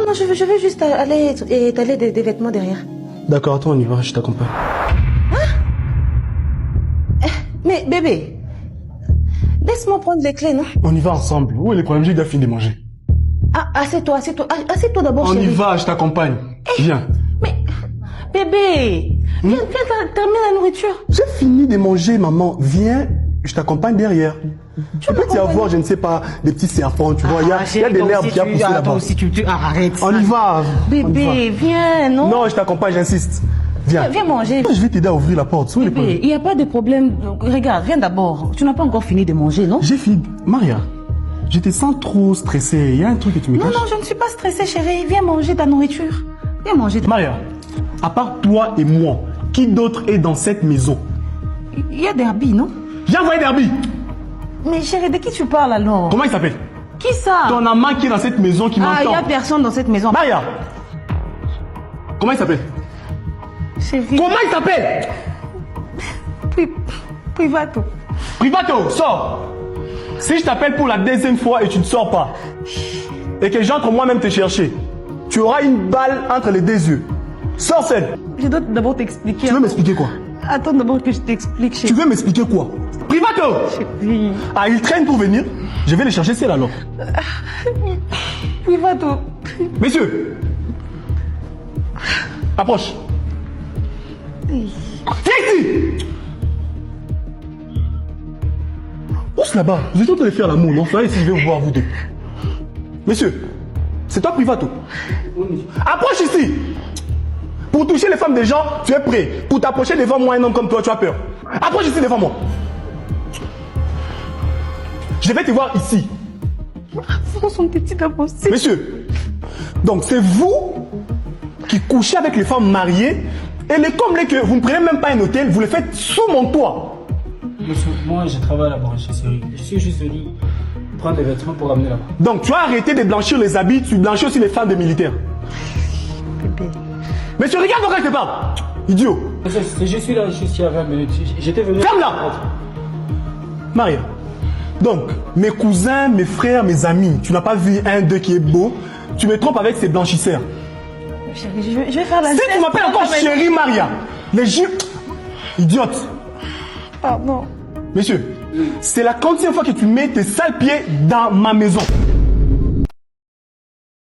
non, je veux juste aller étaler des vêtements derrière. D'accord, attends, on y va, je t'accompagne. Mais bébé, laisse-moi prendre les clés, non? On y va ensemble. Où est le problème? J'ai déjà fini de manger. Ah, assieds-toi d'abord, On chérie. y va, je t'accompagne. Viens. Mais, bébé, viens terminer la nourriture. J'ai fini de manger, maman. Viens, je t'accompagne derrière. Tu peux y avoir, je ne sais pas, des petits serpents, tu vois. Il y a des herbes qui a poussé là-bas. Arrête. On y va. Bébé, viens, non? Non, je t'accompagne, j'insiste. Viens. Viens manger. Je vais t'aider à ouvrir la porte. Bébé, il n'y a pas de problème. Regarde, viens d'abord. Tu n'as pas encore fini de manger, non? J'ai fini. Maria, je te sens trop stressée. Il y a un truc que tu me Non, caches. non, je ne suis pas stressée, chérie. Viens manger ta nourriture. Viens manger. Maria, à part toi et moi, qui d'autre est dans cette maison? Il y a Derby, non? Viens voir Derby. Mais chérie, de qui tu parles alors? Comment il s'appelle? Qui ça? Ton amant qui est dans cette maison qui m'entend. Ah, il n'y a personne dans cette maison. Maria, comment il s'appelle? Chérie. Comment il s'appelle? Privato. Privato, sors. Si je t'appelle pour la deuxième fois et tu ne sors pas, et que j'entre moi-même te chercher, tu auras une balle entre les deux yeux. Sors seul. Je dois d'abord t'expliquer. Tu veux m'expliquer quoi? Attends d'abord que je t'explique, chérie. Tu veux m'expliquer quoi? Privato! Chérie. Ah, il traîne pour venir. Je vais le chercher seul alors. Privato. Messieurs, approche. Viens ici! Pousse là-bas. Vous êtes en train de faire l'amour, non? Soyez ici, je vais vous voir vous deux. Messieurs, c'est toi Privato. Approche ici! Pour toucher les femmes des gens, tu es prêt. Pour t'approcher devant moi, un homme comme toi, tu as peur. Approche ici devant moi. Je vais te voir ici. Son petit avancé. Messieurs, donc c'est vous qui couchez avec les femmes mariées et les comblés que vous ne prenez même pas un hôtel, vous le faites sous mon toit. Monsieur, moi je travaille là-bas chez Série. Je suis juste venu prendre des vêtements pour ramener là-bas. Donc tu as arrêté de blanchir les habits, tu blanchis aussi les femmes des militaires. Bébé. Monsieur, regarde pourquoi je te parle. Idiot. Je suis là juste il y a 20 minutes. J'étais venu... Ferme là. Maria. Donc, mes cousins, mes frères, mes amis, tu n'as pas vu un d'eux qui est beau, tu me trompes avec ces blanchisseurs. Chérie, je vais faire la Si sieste. tu m'appelles encore chérie Maria, les jus... Idiote. Pardon. Messieurs, c'est la quantième fois que tu mets tes sales pieds dans ma maison.